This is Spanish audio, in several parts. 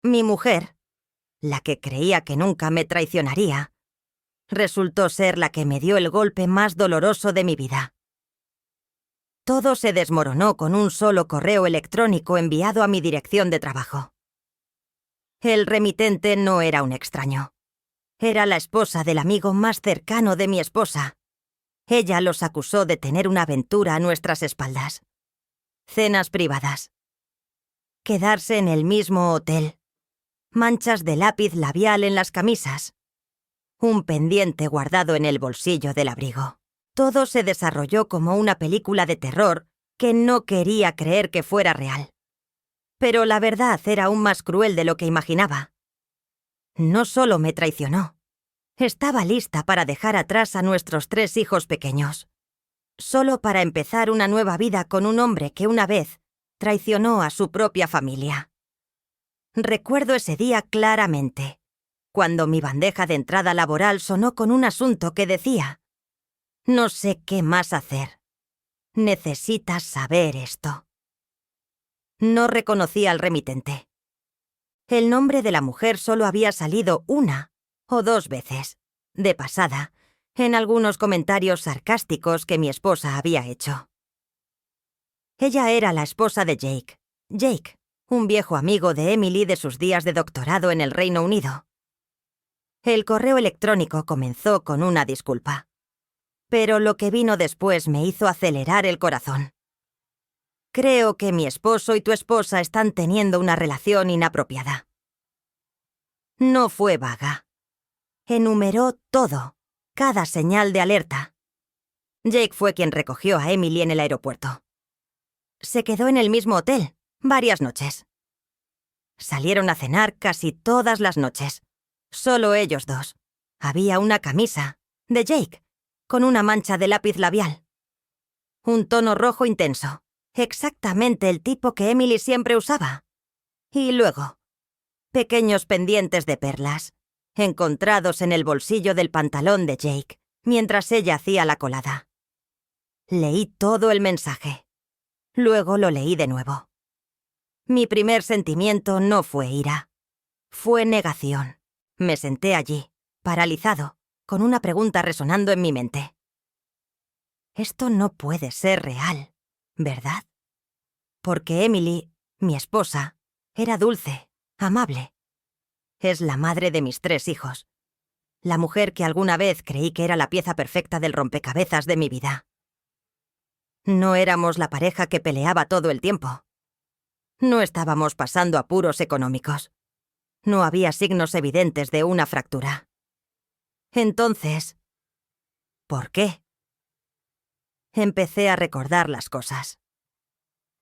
Mi mujer, la que creía que nunca me traicionaría, resultó ser la que me dio el golpe más doloroso de mi vida. Todo se desmoronó con un solo correo electrónico enviado a mi dirección de trabajo. El remitente no era un extraño. Era la esposa del amigo más cercano de mi esposa. Ella los acusó de tener una aventura a nuestras espaldas. Cenas privadas. Quedarse en el mismo hotel. Manchas de lápiz labial en las camisas. Un pendiente guardado en el bolsillo del abrigo. Todo se desarrolló como una película de terror que no quería creer que fuera real. Pero la verdad era aún más cruel de lo que imaginaba. No solo me traicionó. Estaba lista para dejar atrás a nuestros 3 hijos pequeños. Solo para empezar una nueva vida con un hombre que una vez traicionó a su propia familia. Recuerdo ese día claramente, cuando mi bandeja de entrada laboral sonó con un asunto que decía: no sé qué más hacer. Necesitas saber esto. No reconocía al remitente. El nombre de la mujer solo había salido 1 o 2 veces, de pasada, en algunos comentarios sarcásticos que mi esposa había hecho. Ella era la esposa de Jake. Jake, un viejo amigo de Emily de sus días de doctorado en el Reino Unido. El correo electrónico comenzó con una disculpa. Pero lo que vino después me hizo acelerar el corazón. Creo que mi esposo y tu esposa están teniendo una relación inapropiada. No fue vaga. Enumeró todo, cada señal de alerta. Jake fue quien recogió a Emily en el aeropuerto. Se quedó en el mismo hotel, varias noches. Salieron a cenar casi todas las noches. Solo ellos 2. Había una camisa, de Jake, con una mancha de lápiz labial. Un tono rojo intenso, exactamente el tipo que Emily siempre usaba. Y luego, pequeños pendientes de perlas, encontrados en el bolsillo del pantalón de Jake, mientras ella hacía la colada. Leí todo el mensaje. Luego lo leí de nuevo. Mi primer sentimiento no fue ira. Fue negación. Me senté allí, paralizado, con una pregunta resonando en mi mente. Esto no puede ser real, ¿verdad? Porque Emily, mi esposa, era dulce, amable. Es la madre de mis 3 hijos. La mujer que alguna vez creí que era la pieza perfecta del rompecabezas de mi vida. No éramos la pareja que peleaba todo el tiempo. No estábamos pasando apuros económicos. No había signos evidentes de una fractura. Entonces, ¿por qué? Empecé a recordar las cosas.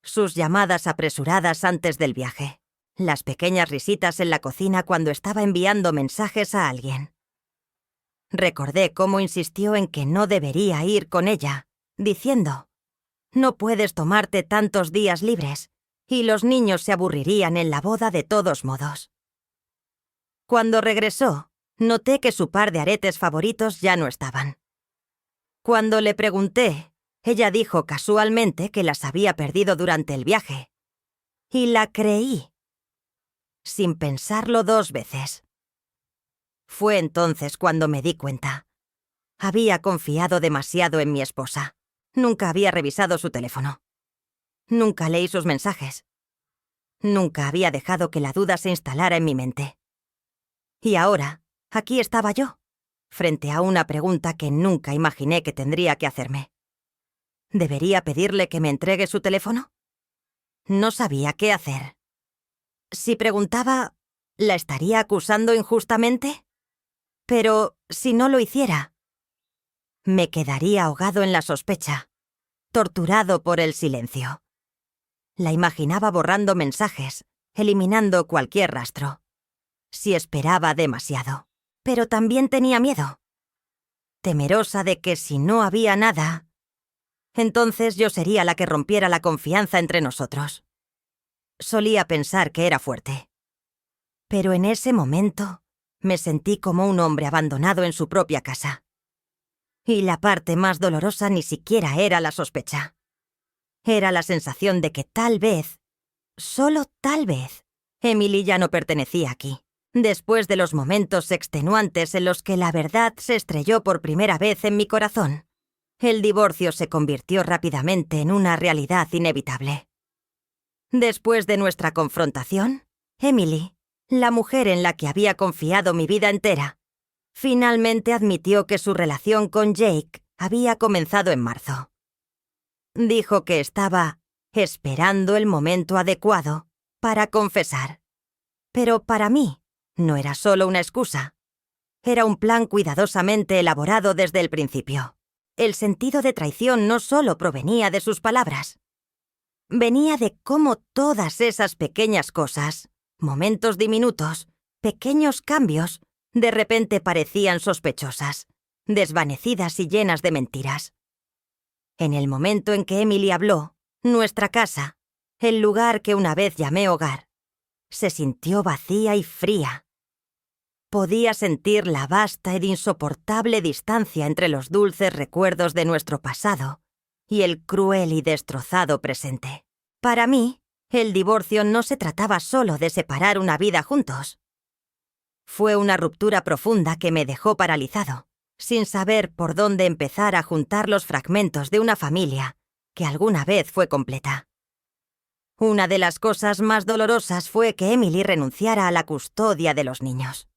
Sus llamadas apresuradas antes del viaje. Las pequeñas risitas en la cocina cuando estaba enviando mensajes a alguien. Recordé cómo insistió en que no debería ir con ella, diciendo: no puedes tomarte tantos días libres, y los niños se aburrirían en la boda de todos modos. Cuando regresó, noté que su par de aretes favoritos ya no estaban. Cuando le pregunté, ella dijo casualmente que las había perdido durante el viaje. Y la creí, sin pensarlo 2 veces. Fue entonces cuando me di cuenta. Había confiado demasiado en mi esposa. Nunca había revisado su teléfono. Nunca leí sus mensajes. Nunca había dejado que la duda se instalara en mi mente. Y ahora, aquí estaba yo, frente a una pregunta que nunca imaginé que tendría que hacerme. ¿Debería pedirle que me entregue su teléfono? No sabía qué hacer. Si preguntaba, ¿la estaría acusando injustamente? Pero si no lo hiciera, me quedaría ahogado en la sospecha, torturado por el silencio. La imaginaba borrando mensajes, eliminando cualquier rastro. Si esperaba demasiado. Pero también tenía miedo. Temerosa de que si no había nada, entonces yo sería la que rompiera la confianza entre nosotros. Solía pensar que era fuerte. Pero en ese momento me sentí como un hombre abandonado en su propia casa. Y la parte más dolorosa ni siquiera era la sospecha. Era la sensación de que tal vez, solo tal vez, Emily ya no pertenecía aquí. Después de los momentos extenuantes en los que la verdad se estrelló por primera vez en mi corazón, el divorcio se convirtió rápidamente en una realidad inevitable. Después de nuestra confrontación, Emily, la mujer en la que había confiado mi vida entera, finalmente admitió que su relación con Jake había comenzado en marzo. Dijo que estaba esperando el momento adecuado para confesar. Pero para mí, no era solo una excusa. Era un plan cuidadosamente elaborado desde el principio. El sentido de traición no solo provenía de sus palabras. Venía de cómo todas esas pequeñas cosas, momentos diminutos, pequeños cambios, de repente parecían sospechosas, desvanecidas y llenas de mentiras. En el momento en que Emily habló, nuestra casa, el lugar que una vez llamé hogar, se sintió vacía y fría. Podía sentir la vasta e insoportable distancia entre los dulces recuerdos de nuestro pasado y el cruel y destrozado presente. Para mí, el divorcio no se trataba solo de separar una vida juntos. Fue una ruptura profunda que me dejó paralizado, sin saber por dónde empezar a juntar los fragmentos de una familia que alguna vez fue completa. Una de las cosas más dolorosas fue que Emily renunciara a la custodia de los niños.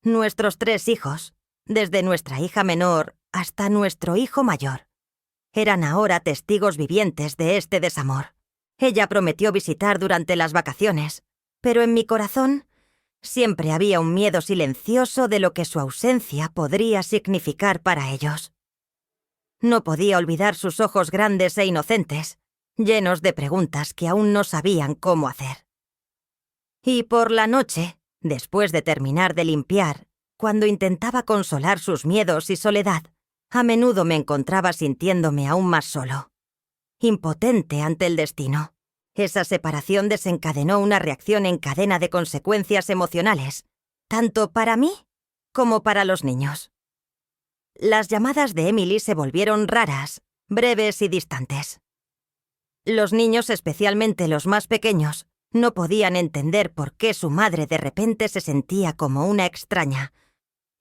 Nuestros 3 hijos, desde nuestra hija menor hasta nuestro hijo mayor, eran ahora testigos vivientes de este desamor. Ella prometió visitar durante las vacaciones, pero en mi corazón siempre había un miedo silencioso de lo que su ausencia podría significar para ellos. No podía olvidar sus ojos grandes e inocentes, llenos de preguntas que aún no sabían cómo hacer. Y por la noche, después de terminar de limpiar, cuando intentaba consolar sus miedos y soledad, a menudo me encontraba sintiéndome aún más solo, impotente ante el destino. Esa separación desencadenó una reacción en cadena de consecuencias emocionales, tanto para mí como para los niños. Las llamadas de Emily se volvieron raras, breves y distantes. Los niños, especialmente los más pequeños, no podían entender por qué su madre de repente se sentía como una extraña.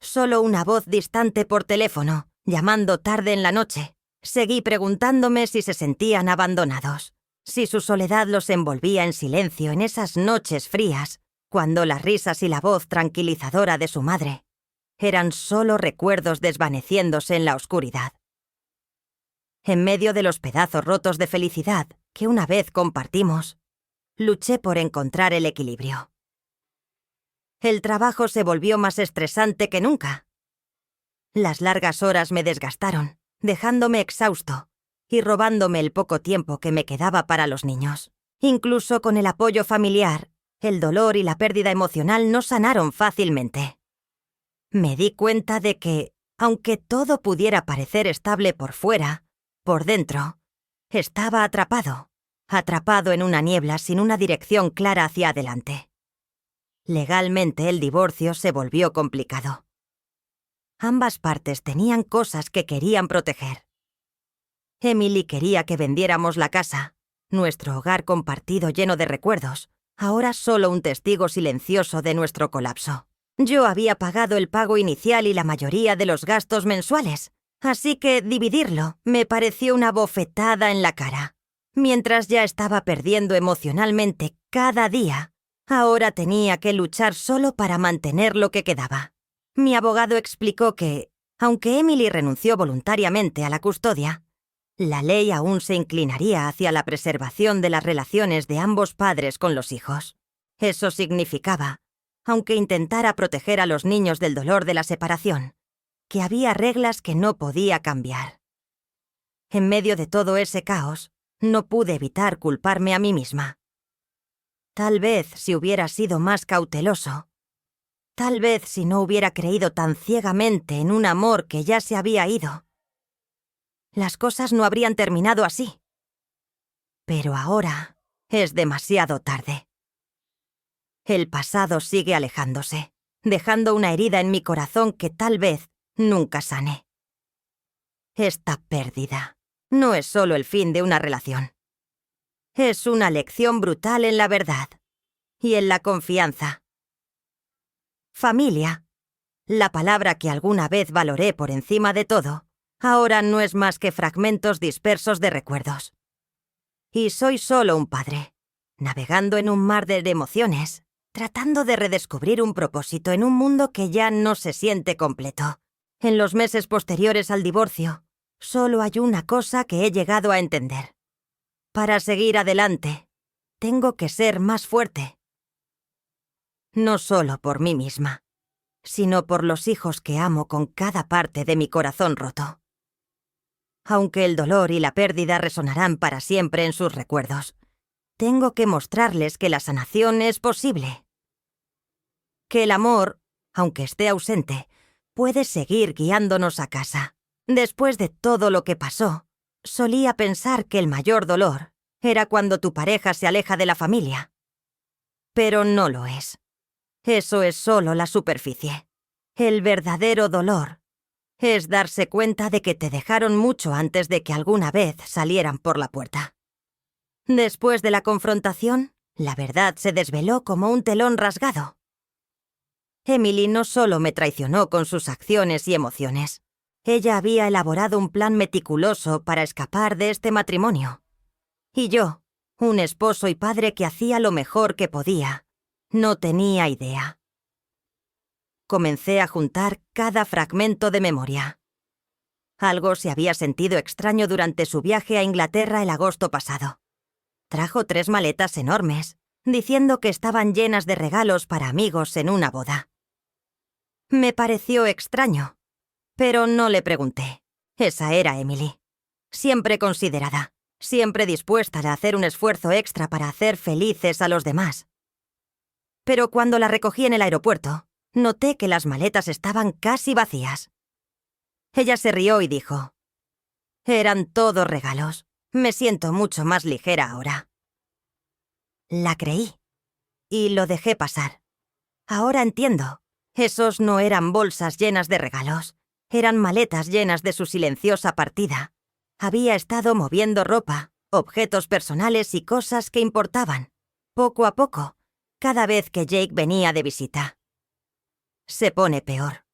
Solo una voz distante por teléfono, llamando tarde en la noche. Seguí preguntándome si se sentían abandonados, si su soledad los envolvía en silencio en esas noches frías, cuando las risas y la voz tranquilizadora de su madre eran solo recuerdos desvaneciéndose en la oscuridad. En medio de los pedazos rotos de felicidad que una vez compartimos, luché por encontrar el equilibrio. El trabajo se volvió más estresante que nunca. Las largas horas me desgastaron, dejándome exhausto y robándome el poco tiempo que me quedaba para los niños. Incluso con el apoyo familiar, el dolor y la pérdida emocional no sanaron fácilmente. Me di cuenta de que, aunque todo pudiera parecer estable por fuera, por dentro, estaba atrapado en una niebla sin una dirección clara hacia adelante. Legalmente el divorcio se volvió complicado. Ambas partes tenían cosas que querían proteger. Emily quería que vendiéramos la casa, nuestro hogar compartido lleno de recuerdos, ahora solo un testigo silencioso de nuestro colapso. Yo había pagado el pago inicial y la mayoría de los gastos mensuales, así que dividirlo me pareció una bofetada en la cara. Mientras ya estaba perdiendo emocionalmente cada día, ahora tenía que luchar solo para mantener lo que quedaba. Mi abogado explicó que, aunque Emily renunció voluntariamente a la custodia, la ley aún se inclinaría hacia la preservación de las relaciones de ambos padres con los hijos. Eso significaba, aunque intentara proteger a los niños del dolor de la separación, que había reglas que no podía cambiar. En medio de todo ese caos, no pude evitar culparme a mí misma. Tal vez si hubiera sido más cauteloso, tal vez si no hubiera creído tan ciegamente en un amor que ya se había ido, las cosas no habrían terminado así. Pero ahora es demasiado tarde. El pasado sigue alejándose, dejando una herida en mi corazón que tal vez nunca sane. Esta pérdida no es solo el fin de una relación. Es una lección brutal en la verdad y en la confianza. Familia, la palabra que alguna vez valoré por encima de todo, ahora no es más que fragmentos dispersos de recuerdos. Y soy solo un padre, navegando en un mar de emociones, tratando de redescubrir un propósito en un mundo que ya no se siente completo. En los meses posteriores al divorcio, solo hay una cosa que he llegado a entender. Para seguir adelante, tengo que ser más fuerte. No solo por mí misma, sino por los hijos que amo con cada parte de mi corazón roto. Aunque el dolor y la pérdida resonarán para siempre en sus recuerdos, tengo que mostrarles que la sanación es posible. Que el amor, aunque esté ausente, puede seguir guiándonos a casa. Después de todo lo que pasó, solía pensar que el mayor dolor era cuando tu pareja se aleja de la familia. Pero no lo es. Eso es solo la superficie. El verdadero dolor es darse cuenta de que te dejaron mucho antes de que alguna vez salieran por la puerta. Después de la confrontación, la verdad se desveló como un telón rasgado. Emily no solo me traicionó con sus acciones y emociones. Ella había elaborado un plan meticuloso para escapar de este matrimonio. Y yo, un esposo y padre que hacía lo mejor que podía, no tenía idea. Comencé a juntar cada fragmento de memoria. Algo se había sentido extraño durante su viaje a Inglaterra el agosto pasado. Trajo 3 maletas enormes, diciendo que estaban llenas de regalos para amigos en una boda. Me pareció extraño, pero no le pregunté. Esa era Emily. Siempre considerada, siempre dispuesta a hacer un esfuerzo extra para hacer felices a los demás. Pero cuando la recogí en el aeropuerto, noté que las maletas estaban casi vacías. Ella se rió y dijo: «Eran todos regalos. Me siento mucho más ligera ahora». La creí y lo dejé pasar. Ahora entiendo. Esos no eran bolsas llenas de regalos. Eran maletas llenas de su silenciosa partida. Había estado moviendo ropa, objetos personales y cosas que importaban, poco a poco, cada vez que Jake venía de visita. Se pone peor.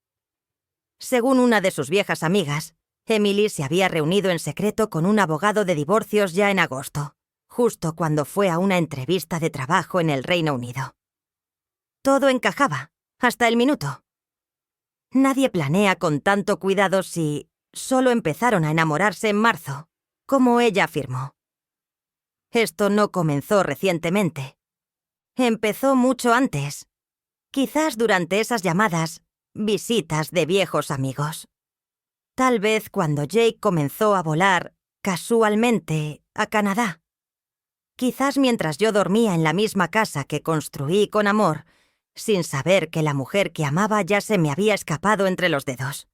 Según una de sus viejas amigas, Emily se había reunido en secreto con un abogado de divorcios ya en agosto, justo cuando fue a una entrevista de trabajo en el Reino Unido. Todo encajaba, hasta el minuto. Nadie planea con tanto cuidado si solo empezaron a enamorarse en marzo, como ella afirmó. Esto no comenzó recientemente. Empezó mucho antes. Quizás durante esas llamadas, visitas de viejos amigos. Tal vez cuando Jake comenzó a volar, casualmente, a Canadá. Quizás mientras yo dormía en la misma casa que construí con amor, sin saber que la mujer que amaba ya se me había escapado entre los dedos.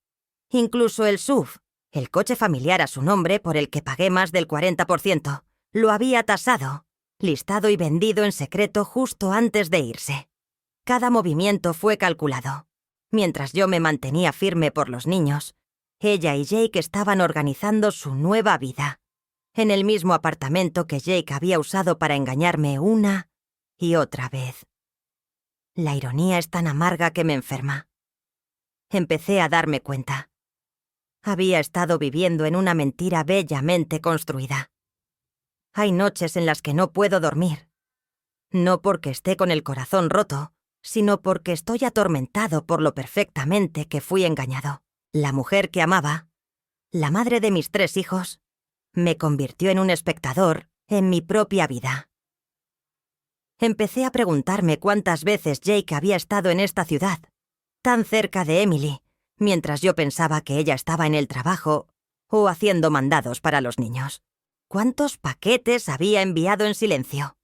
Incluso el SUV, el coche familiar a su nombre por el que pagué más del 40%, lo había tasado, listado y vendido en secreto justo antes de irse. Cada movimiento fue calculado. Mientras yo me mantenía firme por los niños, ella y Jake estaban organizando su nueva vida, en el mismo apartamento que Jake había usado para engañarme una y otra vez. La ironía es tan amarga que me enferma. Empecé a darme cuenta. Había estado viviendo en una mentira bellamente construida. Hay noches en las que no puedo dormir. No porque esté con el corazón roto, sino porque estoy atormentado por lo perfectamente que fui engañado. La mujer que amaba, la madre de mis 3 hijos, me convirtió en un espectador en mi propia vida. Empecé a preguntarme cuántas veces Jake había estado en esta ciudad, tan cerca de Emily, mientras yo pensaba que ella estaba en el trabajo o haciendo mandados para los niños. ¿Cuántos paquetes había enviado en silencio?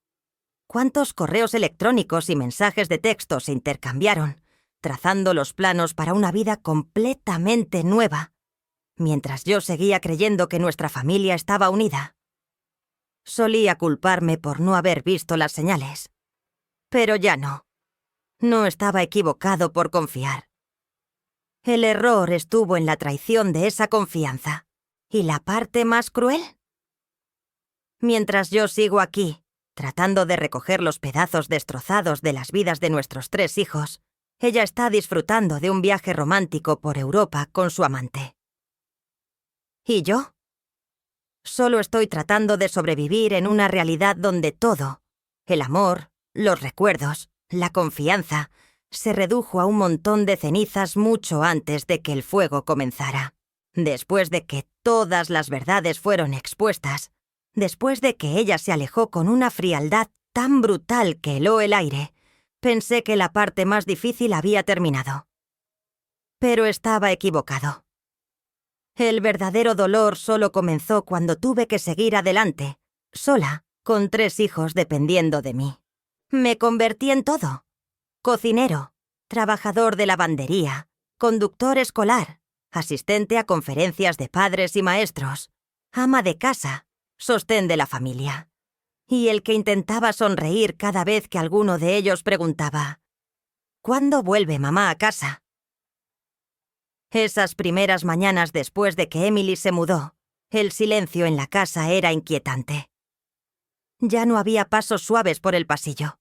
¿Cuántos correos electrónicos y mensajes de texto se intercambiaron, trazando los planos para una vida completamente nueva, mientras yo seguía creyendo que nuestra familia estaba unida? Solía culparme por no haber visto las señales. Pero ya no. No estaba equivocado por confiar. El error estuvo en la traición de esa confianza. ¿Y la parte más cruel? Mientras yo sigo aquí, Tratando de recoger los pedazos destrozados de las vidas de nuestros 3 hijos, ella está disfrutando de un viaje romántico por Europa con su amante. ¿Y yo? Solo estoy tratando de sobrevivir en una realidad donde todo, el amor, los recuerdos, la confianza, se redujo a un montón de cenizas mucho antes de que el fuego comenzara. Después de que todas las verdades fueron expuestas, después de que ella se alejó con una frialdad tan brutal que heló el aire, pensé que la parte más difícil había terminado. Pero estaba equivocado. El verdadero dolor solo comenzó cuando tuve que seguir adelante, sola, con 3 hijos dependiendo de mí. Me convertí en todo: cocinero, trabajador de lavandería, conductor escolar, asistente a conferencias de padres y maestros, ama de casa, sostén de la familia. Y el que intentaba sonreír cada vez que alguno de ellos preguntaba: ¿cuándo vuelve mamá a casa? Esas primeras mañanas después de que Emily se mudó, el silencio en la casa era inquietante. Ya no había pasos suaves por el pasillo.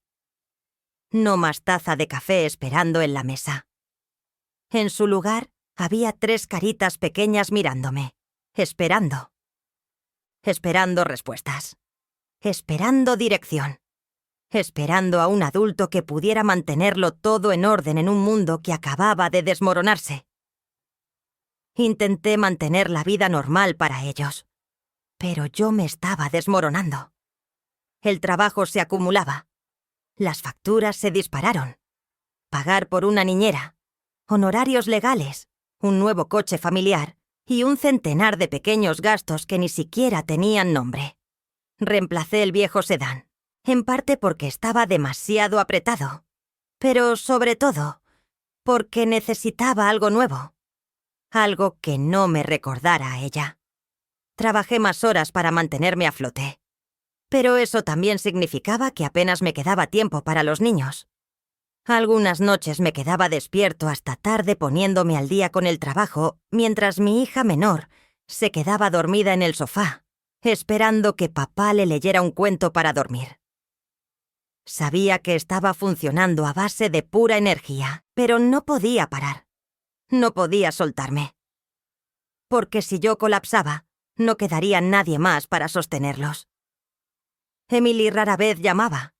No más taza de café esperando en la mesa. En su lugar había 3 caritas pequeñas mirándome, esperando. Esperando respuestas. Esperando dirección. Esperando a un adulto que pudiera mantenerlo todo en orden en un mundo que acababa de desmoronarse. Intenté mantener la vida normal para ellos, pero yo me estaba desmoronando. El trabajo se acumulaba. Las facturas se dispararon. Pagar por una niñera, honorarios legales, un nuevo coche familiar y un centenar de pequeños gastos que ni siquiera tenían nombre. Reemplacé el viejo sedán, en parte porque estaba demasiado apretado, pero sobre todo porque necesitaba algo nuevo. Algo que no me recordara a ella. Trabajé más horas para mantenerme a flote. Pero eso también significaba que apenas me quedaba tiempo para los niños. Algunas noches me quedaba despierto hasta tarde poniéndome al día con el trabajo, mientras mi hija menor se quedaba dormida en el sofá, esperando que papá le leyera un cuento para dormir. Sabía que estaba funcionando a base de pura energía, pero no podía parar. No podía soltarme. Porque si yo colapsaba, no quedaría nadie más para sostenerlos. Emily rara vez llamaba.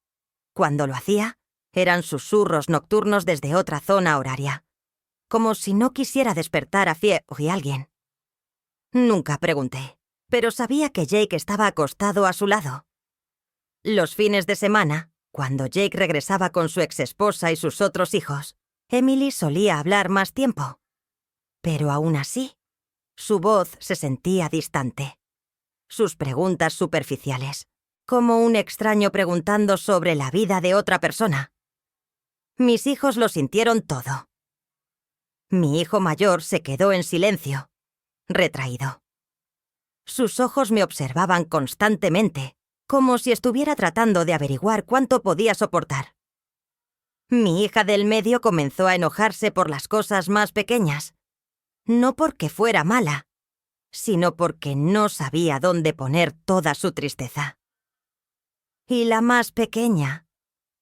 Cuando lo hacía, eran susurros nocturnos desde otra zona horaria, como si no quisiera despertar a Fie o a alguien. Nunca pregunté, pero sabía que Jake estaba acostado a su lado. Los fines de semana, cuando Jake regresaba con su exesposa y sus otros hijos, Emily solía hablar más tiempo. Pero aún así, su voz se sentía distante. Sus preguntas superficiales, como un extraño preguntando sobre la vida de otra persona. Mis hijos lo sintieron todo. Mi hijo mayor se quedó en silencio, retraído. Sus ojos me observaban constantemente, como si estuviera tratando de averiguar cuánto podía soportar. Mi hija del medio comenzó a enojarse por las cosas más pequeñas. No porque fuera mala, sino porque no sabía dónde poner toda su tristeza. Y la más pequeña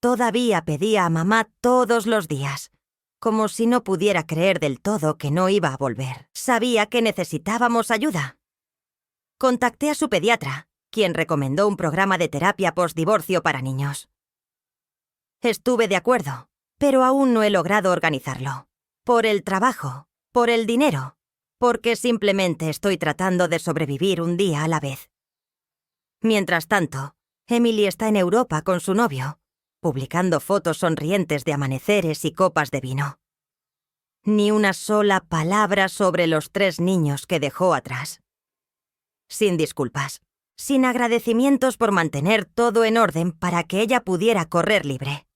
todavía pedía a mamá todos los días, como si no pudiera creer del todo que no iba a volver. Sabía que necesitábamos ayuda. Contacté a su pediatra, quien recomendó un programa de terapia postdivorcio para niños. Estuve de acuerdo, pero aún no he logrado organizarlo. Por el trabajo. Por el dinero, porque simplemente estoy tratando de sobrevivir un día a la vez. Mientras tanto, Emily está en Europa con su novio, publicando fotos sonrientes de amaneceres y copas de vino. Ni una sola palabra sobre los 3 niños que dejó atrás. Sin disculpas, sin agradecimientos por mantener todo en orden para que ella pudiera correr libre.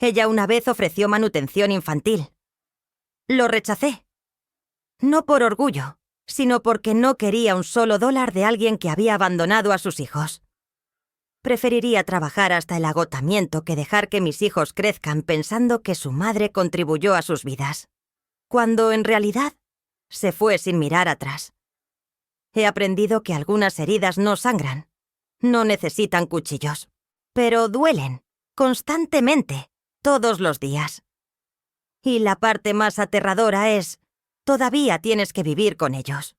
Ella una vez ofreció manutención infantil. Lo rechacé. No por orgullo, sino porque no quería un solo dólar de alguien que había abandonado a sus hijos. Preferiría trabajar hasta el agotamiento que dejar que mis hijos crezcan pensando que su madre contribuyó a sus vidas, cuando en realidad se fue sin mirar atrás. He aprendido que algunas heridas no sangran, no necesitan cuchillos. pero duelen, constantemente, todos los días. Y la parte más aterradora es, todavía tienes que vivir con ellos.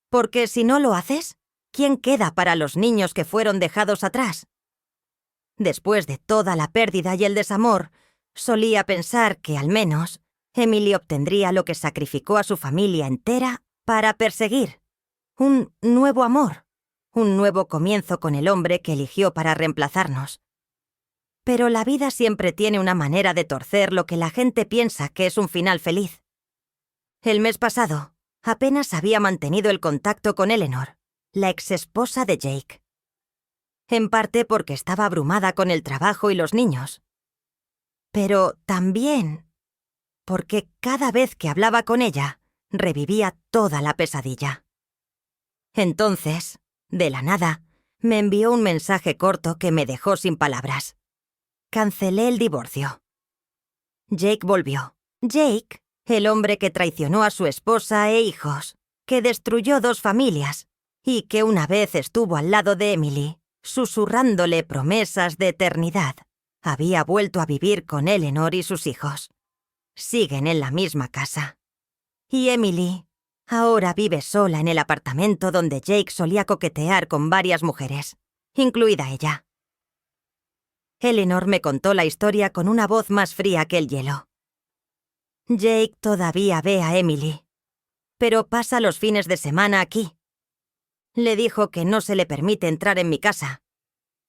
Porque si no lo haces, ¿quién queda para los niños que fueron dejados atrás? Después de toda la pérdida y el desamor, solía pensar que, al menos, Emily obtendría lo que sacrificó a su familia entera para perseguir. Un nuevo amor, un nuevo comienzo con el hombre que eligió para reemplazarnos. Pero la vida siempre tiene una manera de torcer lo que la gente piensa que es un final feliz. El mes pasado, apenas había mantenido el contacto con Eleanor, la exesposa de Jake. En parte porque estaba abrumada con el trabajo y los niños. Pero también porque cada vez que hablaba con ella, revivía toda la pesadilla. Entonces, de la nada, me envió un mensaje corto que me dejó sin palabras. Cancelé el divorcio. Jake volvió. Jake, el hombre que traicionó a su esposa e hijos, que destruyó 2 familias y que una vez estuvo al lado de Emily, susurrándole promesas de eternidad, había vuelto a vivir con Eleanor y sus hijos. Siguen en la misma casa. Y Emily ahora vive sola en el apartamento donde Jake solía coquetear con varias mujeres, incluida ella. Eleanor me contó la historia con una voz más fría que el hielo. Jake todavía ve a Emily, pero pasa los fines de semana aquí. Le dijo que no se le permite entrar en mi casa.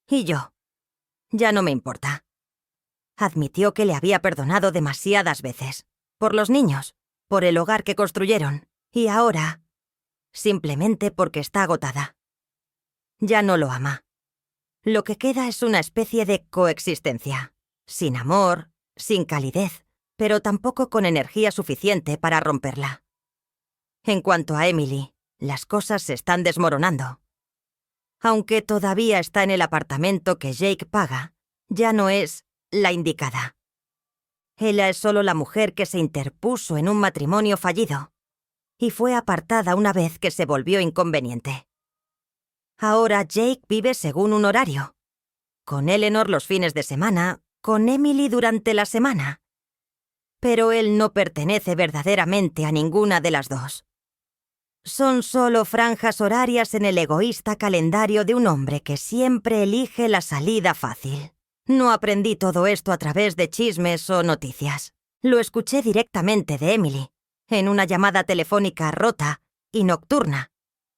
Y yo, ya no me importa. Admitió que le había perdonado demasiadas veces, por los niños, por el hogar que construyeron, y ahora, simplemente porque está agotada. Ya no lo ama. Lo que queda es una especie de coexistencia, sin amor, sin calidez, pero tampoco con energía suficiente para romperla. En cuanto a Emily, las cosas se están desmoronando. Aunque todavía está en el apartamento que Jake paga, ya no es la indicada. Ella es solo la mujer que se interpuso en un matrimonio fallido y fue apartada una vez que se volvió inconveniente. Ahora Jake vive según un horario, con Eleanor los fines de semana, con Emily durante la semana. Pero él no pertenece verdaderamente a ninguna de las dos. Son solo franjas horarias en el egoísta calendario de un hombre que siempre elige la salida fácil. No aprendí todo esto a través de chismes o noticias. Lo escuché directamente de Emily, en una llamada telefónica rota y nocturna.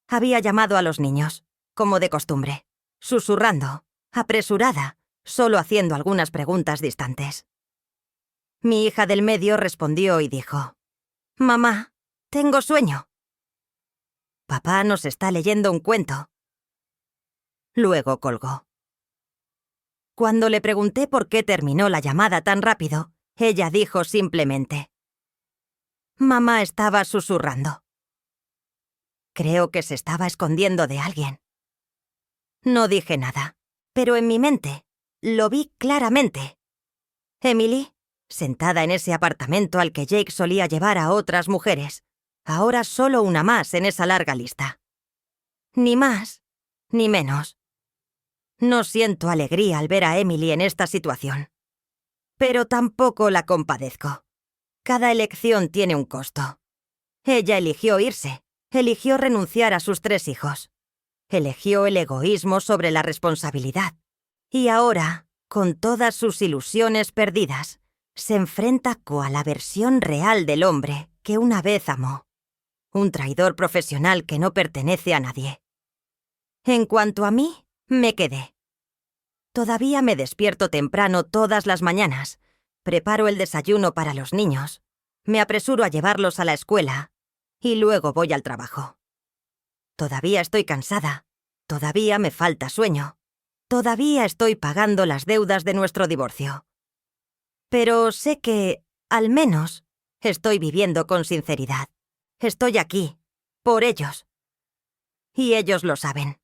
Había llamado a los niños, como de costumbre, susurrando, apresurada, solo haciendo algunas preguntas distantes. Mi hija del medio respondió y dijo: «Mamá, tengo sueño». Papá nos está leyendo un cuento. Luego colgó. Cuando le pregunté por qué terminó la llamada tan rápido, ella dijo simplemente: «Mamá estaba susurrando». Creo que se estaba escondiendo de alguien. No dije nada, pero en mi mente lo vi claramente. Emily, sentada en ese apartamento al que Jake solía llevar a otras mujeres, ahora solo una más en esa larga lista. Ni más, ni menos. No siento alegría al ver a Emily en esta situación. Pero tampoco la compadezco. Cada elección tiene un costo. Ella eligió irse, eligió renunciar a sus 3 hijos. Eligió el egoísmo sobre la responsabilidad. Y ahora, con todas sus ilusiones perdidas, se enfrenta a la versión real del hombre que una vez amó. Un traidor profesional que no pertenece a nadie. En cuanto a mí, me quedé. Todavía me despierto temprano todas las mañanas, preparo el desayuno para los niños, me apresuro a llevarlos a la escuela y luego voy al trabajo. Todavía estoy cansada, todavía me falta sueño, todavía estoy pagando las deudas de nuestro divorcio. Pero sé que, al menos, estoy viviendo con sinceridad. Estoy aquí, por ellos. Y ellos lo saben.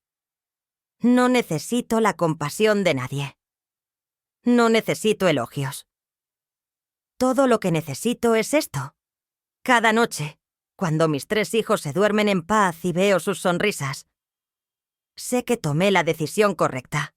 No necesito la compasión de nadie. No necesito elogios. Todo lo que necesito es esto. Cada noche, cuando mis 3 hijos se duermen en paz y veo sus sonrisas, sé que tomé la decisión correcta.